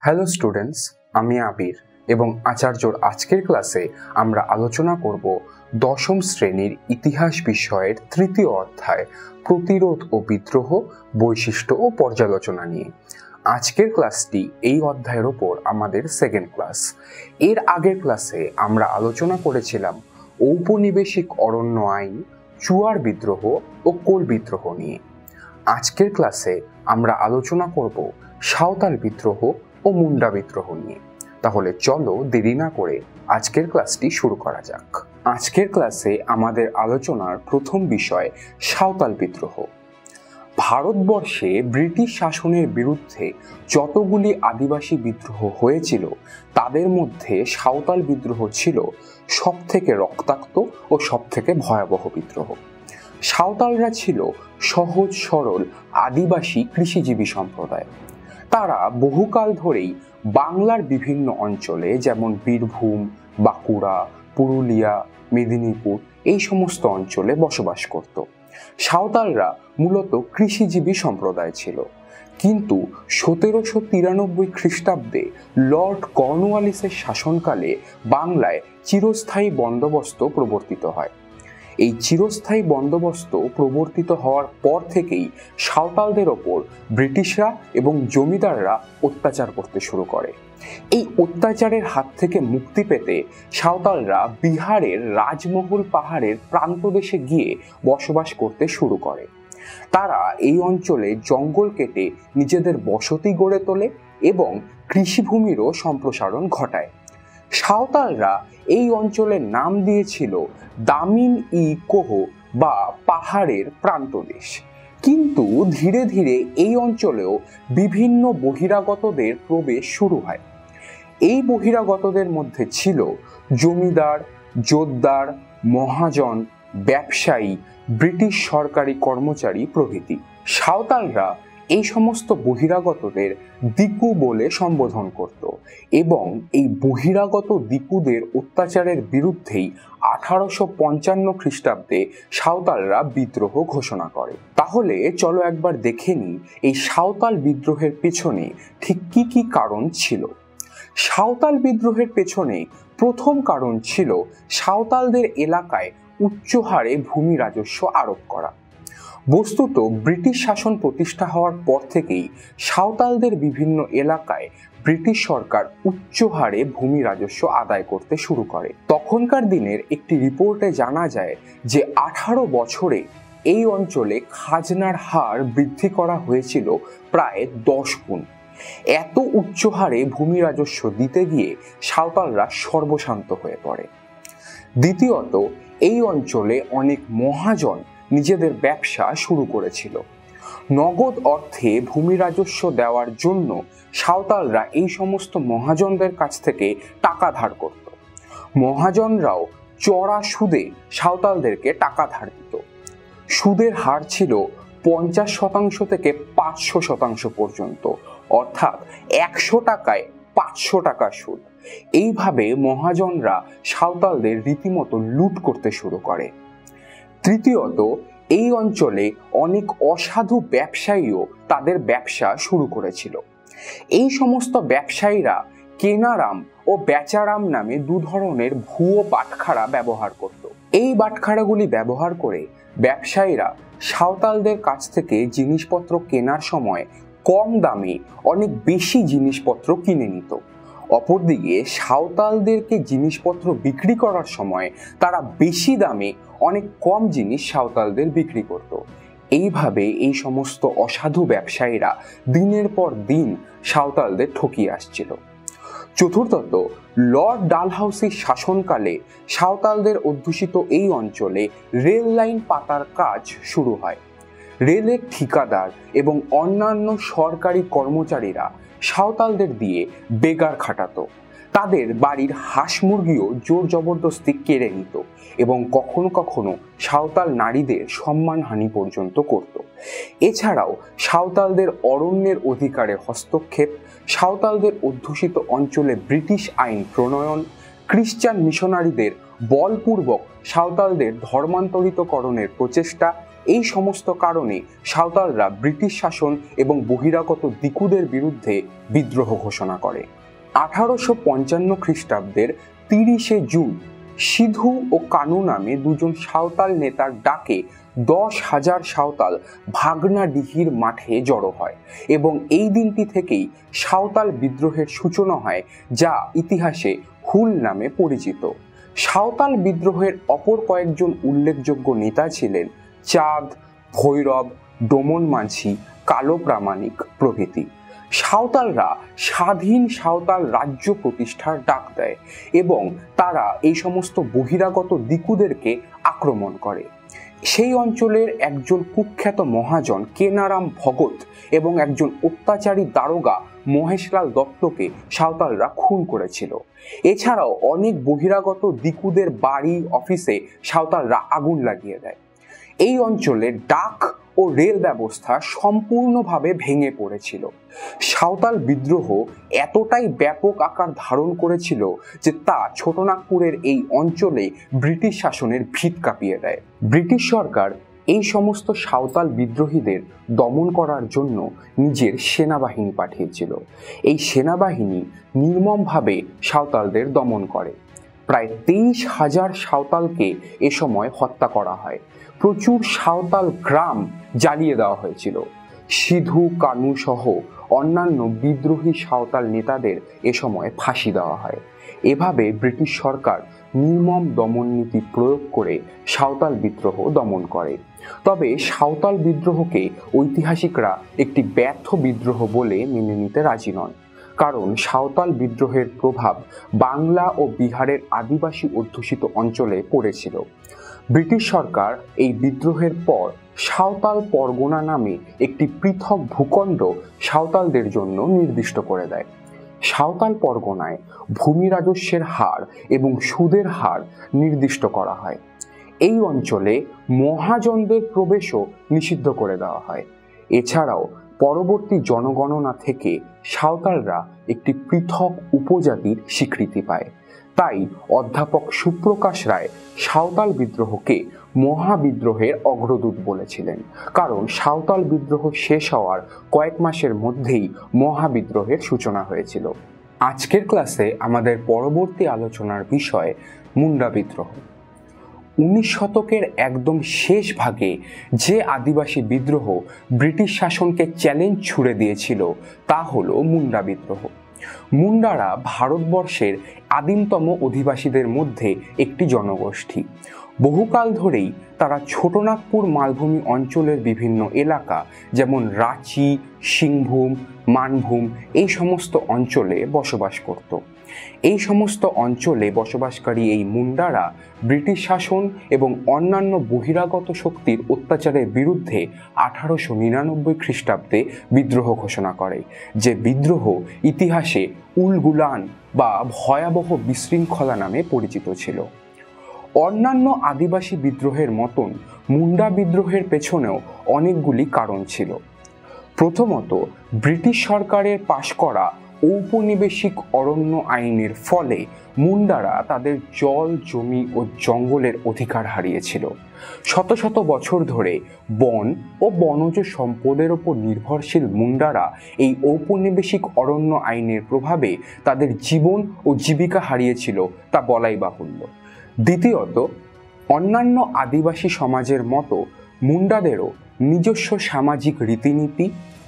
Hello students, আমি আবির এবং আচার্যর আজকের ক্লাসে আমরা আলোচনা করব দশম শ্রেণীর ইতিহাস বিষয়ের তৃতীয় অধ্যায় প্রতিরোধ ও বিদ্রোহ, বৈশিষ্ট্য ও পর্যালোচনা নিয়ে। আজকের ক্লাসটি এই অধ্যায়ের ওপর আমাদের সেকেন্ড ক্লাস। এর আগের ক্লাসে আমরা আলোচনা করেছিলাম ঔপনিবেশিক অরণ্য আইন, চুয়ার বিদ্রোহ ও কোল বিদ্রোহ নিয়ে। আজকের ক্লাসে আমরা আলোচনা করব সাঁওতাল বিদ্রোহ ও মুন্ডা বিদ্রোহ নিয়ে। তাহলে চলো দেরি না করে আজকের ক্লাসটি শুরু করা যাক। আজকের ক্লাসে আমাদের আলোচনার প্রথম বিষয় সাঁওতাল বিদ্রোহ। ভারতবর্ষে ব্রিটিশ শাসনের বিরুদ্ধে যতগুলি আদিবাসী বিদ্রোহ হয়েছিল তাদের মধ্যে সাঁওতাল বিদ্রোহ ছিল সবথেকে রক্তাক্ত ও সবথেকে ভয়াবহ বিদ্রোহ। সাঁওতালরা ছিল সহজ সরল আদিবাসী কৃষিজীবী সম্প্রদায়। তারা বহুকাল ধরেই বাংলার বিভিন্ন অঞ্চলে যেমন বীরভূম, বাঁকুড়া, পুরুলিয়া, মেদিনীপুর এই সমস্ত অঞ্চলে বসবাস করত। সাঁওতালরা মূলত কৃষিজীবী সম্প্রদায় ছিল, কিন্তু 1793 খ্রিস্টাব্দে লর্ড কর্নওয়ালিসের শাসনকালে বাংলায় চিরস্থায়ী বন্দোবস্ত প্রবর্তিত হয়। এই চিরস্থায়ী বন্দোবস্ত প্রবর্তিত হওয়ার পর থেকেই সাঁওতালদের ওপর ব্রিটিশরা এবং জমিদাররা অত্যাচার করতে শুরু করে। এই অত্যাচারের হাত থেকে মুক্তি পেতে সাঁওতালরা বিহারের রাজমহল পাহাড়ের প্রান্তদেশে গিয়ে বসবাস করতে শুরু করে। তারা এই অঞ্চলে জঙ্গল কেটে নিজেদের বসতি গড়ে তোলে এবং কৃষিভূমিরও সম্প্রসারণ ঘটায়। সাঁওতালরা এই অঞ্চলের নাম দিয়েছিল দামিন ই কোহ বা পাহাড়ের প্রান্তদেশ। কিন্তু ধীরে ধীরে এই অঞ্চলেও বিভিন্ন বহিরাগতদের প্রবেশ শুরু হয়। এই বহিরাগতদের মধ্যে ছিল জমিদার, জোতদার, মহাজন, ব্যবসায়ী, ব্রিটিশ সরকারি কর্মচারী প্রভৃতি। সাঁওতালরা এই সমস্ত বহিরাগতদের দিকু বলে সম্বোধন করত এবং এই বহিরাগত দিকুদের অত্যাচারের বিরুদ্ধেই 1855 খ্রিস্টাব্দে সাঁওতালরা বিদ্রোহ ঘোষণা করে। তাহলে চলো একবার দেখে নিই এই সাঁওতাল বিদ্রোহের পেছনে ঠিক কি কি কারণ ছিল। সাঁওতাল বিদ্রোহের পেছনে প্রথম কারণ ছিল সাঁওতালদের এলাকায় উচ্চ হারে ভূমি রাজস্ব আরোপ করা। বস্তুত ব্রিটিশ শাসন প্রতিষ্ঠা হওয়ার পর থেকেই সাঁওতালদের বিভিন্ন এলাকায় ব্রিটিশ সরকার উচ্চ হারে ভূমি রাজস্ব আদায় করতে শুরু করে। তখনকার দিনের একটি রিপোর্টে জানা যায় যে 18 বছরে এই অঞ্চলে খাজনার হার বৃদ্ধি করা হয়েছিল প্রায় 10 গুণ। এত উচ্চ হারে ভূমি রাজস্ব দিতে গিয়ে সাঁওতালরা সর্বশান্ত হয়ে পড়ে। দ্বিতীয়ত, এই অঞ্চলে অনেক মহাজন নিজেদের ব্যবসা শুরু করেছিল। নগদ অর্থে ভূমি রাজস্ব দেওয়ার জন্য সাঁওতালরা এই সমস্ত মহাজনদের কাছ থেকে টাকা ধার করত। মহাজনরাও চড়া সুদে সাঁওতালদেরকে টাকা ধার দিত। সুদের হার ছিল 50% থেকে 500% পর্যন্ত, অর্থাৎ 100 টাকায় 500 টাকা সুদ। এইভাবে মহাজনরা সাঁওতালদের রীতিমতো লুট করতে শুরু করে। তৃতীয়ত, এই অঞ্চলে অনেক অসাধু ব্যবসায়ীও তাদের ব্যবসা শুরু করেছিল। এই সমস্ত ব্যবসায়ীরা কেনারাম ও বেচারাম নামে দু ধরনের ভুয়ো বাটখারা ব্যবহার করত। এই বাটখারাগুলি ব্যবহার করে ব্যবসায়ীরা সাঁওতালদের কাছ থেকে জিনিসপত্র কেনার সময় কম দামে অনেক বেশি জিনিসপত্র কিনে নিত। অপরদিকে সাঁওতালদেরকে জিনিসপত্র বিক্রি করার সময় তারা বেশি দামে অনেক কম জিনিস সাঁওতালদের বিক্রি করত। এইভাবে এই সমস্ত অসাধু ব্যবসায়ীরা দিনের পর দিন সাঁওতালদের ঠকিয়ে আসছিল। চতুর্থত, লর্ড ডালহাউসির শাসনকালে সাঁওতালদের অধ্যুষিত এই অঞ্চলে রেল লাইন পাতার কাজ শুরু হয়। রেলের ঠিকাদার এবং অন্যান্য সরকারি কর্মচারীরা সাঁওতালদের দিয়ে বেগার খাটাতো। তাদের বাড়ির হাঁস মুরগিও জোর জবরদস্তি কেড়ে নিত এবং কখনো কখনো সাঁওতাল নারীদের সম্মানহানি পর্যন্ত করত। এছাড়াও সাঁওতালদের অরণ্যের অধিকারে হস্তক্ষেপ, সাঁওতালদের অধ্যুষিত অঞ্চলে ব্রিটিশ আইন প্রণয়ন, খ্রিস্টান মিশনারিদের বলপূর্বক সাঁওতালদের ধর্মান্তরিতকরণের প্রচেষ্টা, এই সমস্ত কারণে সাঁওতালরা ব্রিটিশ শাসন এবং বহিরাগত দিকুদের বিরুদ্ধে বিদ্রোহ ঘোষণা করে। 1855 খ্রিস্টাব্দের 30শে জুন সিধু ও কানু নামে দুজন সাঁওতাল নেতার ডাকে 10,000 সাঁওতাল ভাগনাডিহির মাঠে জড়ো হয় এবং এই দিনটি থেকেই সাঁওতাল বিদ্রোহের সূচনা হয়, যা ইতিহাসে হুল নামে পরিচিত। সাঁওতাল বিদ্রোহের অপর কয়েকজন উল্লেখযোগ্য নেতা ছিলেন চাঁদ, ভৈরব, ডোমন মাঝি, কালো প্রামাণিক প্রভৃতি। সাঁওতালরা স্বাধীন সাঁওতাল রাজ্য প্রতিষ্ঠার ডাক দেয় এবং তারা এই সমস্ত বহিরাগত দিকুদেরকে আক্রমণ করে। সেই অঞ্চলের একজন কুখ্যাত মহাজন কেনারাম ভগত এবং একজন অত্যাচারী দারোগা মহেশলাল দত্তকে সাঁওতালরা খুন করেছিল। এছাড়াও অনেক বহিরাগত দিকুদের বাড়ি, অফিসে সাঁওতালরা আগুন লাগিয়ে দেয়। এই অঞ্চলে ডাক ও রেল ব্যবস্থা সম্পূর্ণভাবে ভেঙে পড়েছিল। সাঁওতাল বিদ্রোহ এতটাই ব্যাপক আকার ধারণ করেছিল যে তা ছোটনাগপুরের এই অঞ্চলে ব্রিটিশ শাসনের ভিত কাঁপিয়ে দেয়। ব্রিটিশ সরকার এই সমস্ত সাঁওতাল বিদ্রোহীদের দমন করার জন্য নিজের সেনাবাহিনী পাঠিয়েছিল। এই সেনাবাহিনী নির্মমভাবে সাঁওতালদের দমন করে। প্রায় 23,000 সাঁওতালকে এ সময় হত্যা করা হয়। প্রচুর সাঁওতাল গ্রাম জ্বালিয়ে দেওয়া হয়েছিল। সিধু, কানু সহ অন্যান্য বিদ্রোহী সাঁওতাল নেতাদের এ সময় ফাঁসি দেওয়া হয়। এভাবে ব্রিটিশ সরকার নির্মম দমন নীতি প্রয়োগ করে সাঁওতাল বিদ্রোহ দমন করে। তবে সাঁওতাল বিদ্রোহকে ঐতিহাসিকরা একটি ব্যর্থ বিদ্রোহ বলে মেনে নিতে রাজি নন, কারণ সাঁওতাল বিদ্রোহের প্রভাব বাংলা ও বিহারের আদিবাসী অধ্যুষিত অঞ্চলে পড়েছিল। ব্রিটিশ সরকার এই বিদ্রোহের পর সাঁওতাল পরগনা নামে একটি পৃথক ভূখণ্ড সাঁওতালদের জন্য নির্দিষ্ট করে দেয়। সাঁওতাল পরগনায় ভূমি রাজস্বের হার এবং সুদের হার নির্দিষ্ট করা হয়। এই অঞ্চলে মহাজনদের প্রবেশও নিষিদ্ধ করে দেওয়া হয়। এছাড়াও পরবর্তী জনগণনা থেকে সাঁওতালরা একটি পৃথক উপজাতির স্বীকৃতি পায়। তাই অধ্যাপক সুপ্রকাশ রায় সাঁওতাল বিদ্রোহকে মহাবিদ্রোহের অগ্রদূত বলেছিলেন, কারণ সাঁওতাল বিদ্রোহ শেষ হওয়ার কয়েক মাসের মধ্যেই মহাবিদ্রোহের সূচনা হয়েছিল। আজকের ক্লাসে আমাদের পরবর্তী আলোচনার বিষয় মুন্ডা বিদ্রোহ। 19 শতকের একদম শেষ ভাগে যে আদিবাসী বিদ্রোহ ব্রিটিশ শাসনকে চ্যালেঞ্জ ছুড়ে দিয়েছিল তা হলো মুন্ডা বিদ্রোহ। মুন্ডারা ভারতবর্ষের আদিমতম অধিবাসীদের মধ্যে একটি জনগোষ্ঠী। বহুকাল ধরেই তারা ছোটনাগপুর মালভূমি অঞ্চলের বিভিন্ন এলাকা যেমন রাঁচি, সিংভূম, মানভূম এই সমস্ত অঞ্চলে বসবাস করত। এই সমস্ত অঞ্চলে বসবাসকারী এই মুন্ডারা ব্রিটিশ শাসন এবং অন্যান্য বহিরাগত শক্তির অত্যাচারের বিরুদ্ধে 1899 খ্রিস্টাব্দে বিদ্রোহ ঘোষণা করে, যে বিদ্রোহ ইতিহাসে উলগুলান বা ভয়াবহ বিশৃঙ্খলা নামে পরিচিত ছিল। অন্যান্য আদিবাসী বিদ্রোহের মতন মুন্ডা বিদ্রোহের পেছনেও অনেকগুলি কারণ ছিল। প্রথমত, ব্রিটিশ সরকারের পাশ করা ঔপনিবেশিক অরণ্য আইনের ফলে মুন্ডারা তাদের জল, জমি ও জঙ্গলের অধিকার হারিয়েছিল। শত শত বছর ধরে বন ও বনজ সম্পদের ওপর নির্ভরশীল মুন্ডারা এই ঔপনিবেশিক অরণ্য আইনের প্রভাবে তাদের জীবন ও জীবিকা হারিয়েছিল, তা বলাই বাহুল্য। দ্বিতীয়ত, অন্যান্য আদিবাসী সমাজের মতো মুন্ডাদেরও নিজস্ব সামাজিক রীতিনীতি,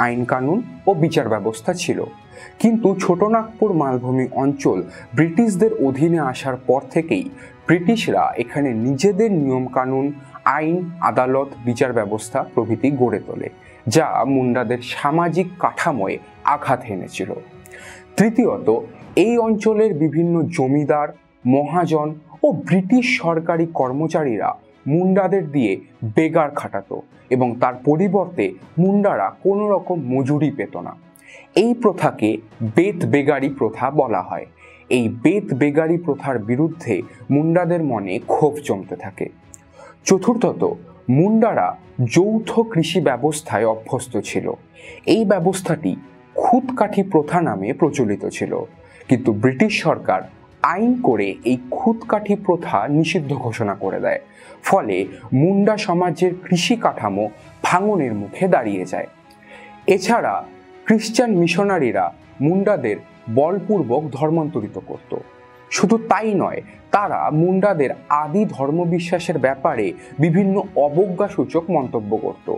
আইন কানুন ও বিচার ব্যবস্থা ছিল। কিন্তু ছোটনাগপুর মালভূমি অঞ্চল ব্রিটিশদের অধীনে আসার পর থেকেই ব্রিটিশরা এখানে নিজেদের নিয়মকানুন, আইন, আদালত, বিচার ব্যবস্থা প্রভৃতি গড়ে তোলে, যা মুন্ডাদের সামাজিক কাঠামোয় আঘাত এনেছিল। তৃতীয়ত, এই অঞ্চলের বিভিন্ন জমিদার, মহাজন ও ব্রিটিশ সরকারি কর্মচারীরা মুন্ডাদের দিয়ে বেগার খাটাতো এবং তার পরিবর্তে মুন্ডারা কোনো রকম মজুরি পেত না। এই প্রথাকে বেত বেগারি প্রথা বলা হয়। এই বেত বেগারি প্রথার বিরুদ্ধে মুন্ডাদের মনে ক্ষোভ জমতে থাকে। চতুর্থত, মুন্ডারা যৌথ কৃষি ব্যবস্থায় অভ্যস্ত ছিল। এই ব্যবস্থাটি খুদকাঠি প্রথা নামে প্রচলিত ছিল, কিন্তু ব্রিটিশ সরকার আইন করে এই খুদকাঠি প্রথা নিষিদ্ধ ঘোষণা করে দেয়। ফলে মুন্ডা সমাজের কৃষি কাঠামো ভাঙনের মুখে দাঁড়িয়ে যায়। এছাড়া খ্রিস্টান মিশনারিরা মুন্ডাদের বলপূর্বক ধর্মান্তরিত করত। শুধু তাই নয়, তারা মুন্ডাদের আদি ধর্মবিশ্বাসের ব্যাপারে বিভিন্ন অবজ্ঞাসূচক মন্তব্য করত।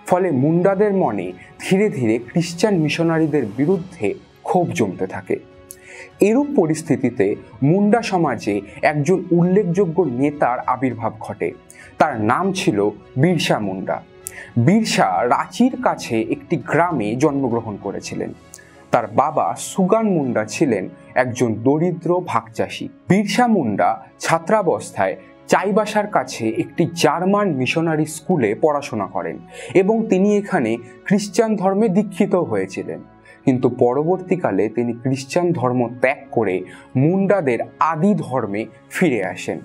ফলে মুন্ডাদের মনে ধীরে ধীরে খ্রিস্টান মিশনারিদের বিরুদ্ধে ক্ষোভ জমতে থাকে। এরূপ পরিস্থিতিতে মুন্ডা সমাজে একজন উল্লেখযোগ্য নেতার আবির্ভাব ঘটে। তার নাম ছিল বিরসা মুন্ডা। বিরসা রাঁচির কাছে একটি গ্রামে জন্মগ্রহণ করেছিলেন। তার বাবা সুগান মুন্ডা ছিলেন একজন দরিদ্র ভাগচাষী। বিরসা মুন্ডা ছাত্রাবস্থায় চাইবাসার কাছে একটি জার্মান মিশনারি স্কুলে পড়াশোনা করেন এবং তিনি এখানে খ্রিস্টান ধর্মে দীক্ষিত হয়েছিলেন। কিন্তু পরবর্তীকালে তিনি খ্রিস্টান ধর্ম ত্যাগ করে মুন্ডাদের আদি ধর্মে ফিরে আসেন।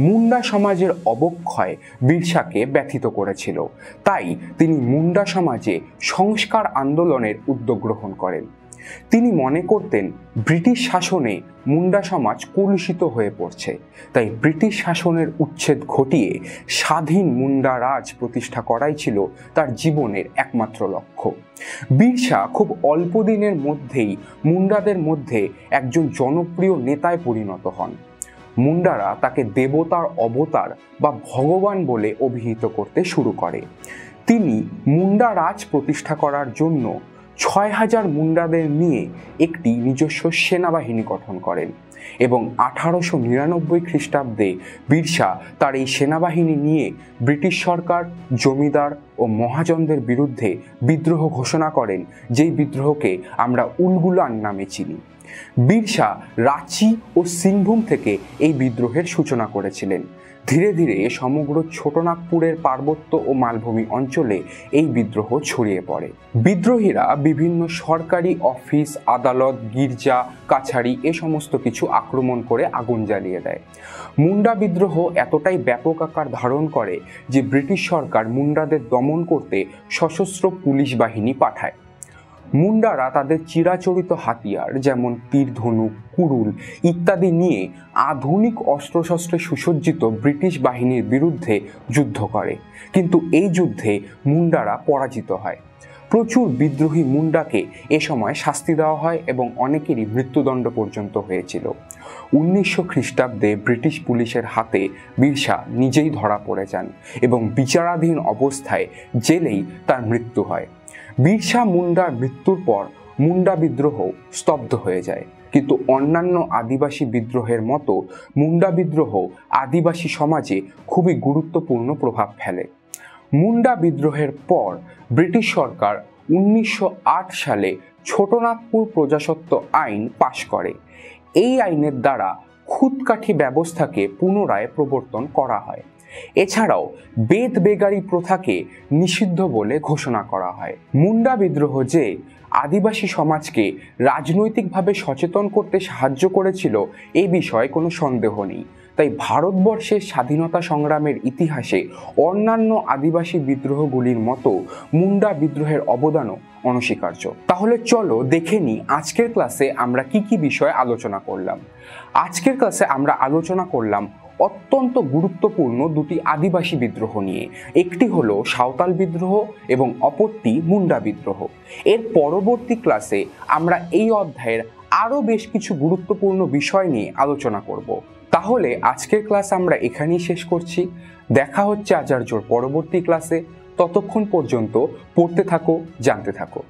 মুন্ডা সমাজের অবক্ষয় বিরসাকে ব্যথিত করেছিল, তাই তিনি মুন্ডা সমাজে সংস্কার আন্দোলনের উদ্যোগ গ্রহণ করেন। তিনি মনে করতেন ব্রিটিশ শাসনে মুন্ডা সমাজ কলুষিত হয়ে পড়ছে, তাই ব্রিটিশ শাসনের উচ্ছেদ ঘটিয়ে স্বাধীন মুন্ডা রাজ প্রতিষ্ঠা করাই ছিল তার জীবনের একমাত্র লক্ষ্য। বিরসা খুব অল্প দিনের মধ্যেই মুন্ডাদের মধ্যে একজন জনপ্রিয় নেতায় পরিণত হন। মুন্ডারা তাকে দেবতার অবতার বা ভগবান বলে অভিহিত করতে শুরু করে। তিনি মুন্ডা রাজ প্রতিষ্ঠা করার জন্য ৬,০০০ মুন্ডাদের নিয়ে একটি নিজস্ব সেনাবাহিনী গঠন করেন এবং ১৮৯৯ খ্রিস্টাব্দে বিরসা তার এই সেনাবাহিনী নিয়ে ব্রিটিশ সরকার, জমিদার ও মহাজনদের বিরুদ্ধে বিদ্রোহ ঘোষণা করেন, যেই বিদ্রোহকে আমরা উলগুলান নামে চিনি। বিরসা রাঁচি ও সিংভূম থেকে এই বিদ্রোহের সূচনা করেছিলেন। ধীরে ধীরে সমগ্র ছোটনাগপুরের পার্বত্য ও মালভূমি অঞ্চলে এই বিদ্রোহ ছড়িয়ে পড়ে। বিদ্রোহীরা বিভিন্ন সরকারি অফিস, আদালত, গির্জা, কাছারি এ সমস্ত কিছু আক্রমণ করে আগুন জ্বালিয়ে দেয়। মুন্ডা বিদ্রোহ এতটাই ব্যাপক আকার ধারণ করে যে ব্রিটিশ সরকার মুন্ডাদের দমন করতে সশস্ত্র পুলিশ বাহিনী পাঠায়। মুন্ডারা তাদের চিরাচরিত হাতিয়ার যেমন তীর, ধনুক, কুড়ুল ইত্যাদি নিয়ে আধুনিক অস্ত্রশস্ত্রে সুসজ্জিত ব্রিটিশ বাহিনীর বিরুদ্ধে যুদ্ধ করে, কিন্তু এই যুদ্ধে মুন্ডারা পরাজিত হয়। প্রচুর বিদ্রোহী মুন্ডাকে এ সময় শাস্তি দেওয়া হয় এবং অনেকেরই মৃত্যুদণ্ড পর্যন্ত হয়েছিল। ১৯০০ খ্রিস্টাব্দে ব্রিটিশ পুলিশের হাতে বিরসা নিজেই ধরা পড়ে যান এবং বিচারাধীন অবস্থায় জেলেই তার মৃত্যু হয়। বিরসা মুন্ডার মৃত্যুর পর মুন্ডা বিদ্রোহ স্তব্ধ হয়ে যায়, কিন্তু অন্যান্য আদিবাসী বিদ্রোহের মতো মুন্ডা বিদ্রোহ আদিবাসী সমাজে খুবই গুরুত্বপূর্ণ প্রভাব ফেলে। মুন্ডা বিদ্রোহের পর ব্রিটিশ সরকার ১৯০৮ সালে ছোটনাগপুর প্রজাস্বত্ব আইন পাশ করে। এই আইনের দ্বারা খুদকাঠি ব্যবস্থাকে পুনরায় প্রবর্তন করা হয়। এছাড়াও বেদ বেগারি প্রথাকে নিষিদ্ধ বলে ঘোষণা করা হয়। মুন্ডা বিদ্রোহ যে আদিবাসী সমাজকে রাজনৈতিকভাবে সচেতন করতে সাহায্য করেছিল এই বিষয়ে কোনো সন্দেহ নেই। তাই ভারতবর্ষের স্বাধীনতা সংগ্রামের ইতিহাসে অন্যান্য আদিবাসী বিদ্রোহগুলির মতো মুন্ডা বিদ্রোহের অবদানও অনস্বীকার্য। তাহলে চলো দেখে নিই আজকের ক্লাসে আমরা কি কি বিষয়ে আলোচনা করলাম। আজকের ক্লাসে আমরা আলোচনা করলাম অত্যন্ত গুরুত্বপূর্ণ দুটি আদিবাসী বিদ্রোহ নিয়ে। একটি হলো সাঁওতাল বিদ্রোহ এবং অপরটি মুন্ডা বিদ্রোহ। এর পরবর্তী ক্লাসে আমরা এই অধ্যায়ের আরও বেশ কিছু গুরুত্বপূর্ণ বিষয় নিয়ে আলোচনা করব। তাহলে আজকের ক্লাস আমরা এখানেই শেষ করছি। দেখা হচ্ছে আচার্যর পরবর্তী ক্লাসে। ততক্ষণ পর্যন্ত পড়তে থাকো, জানতে থাকো।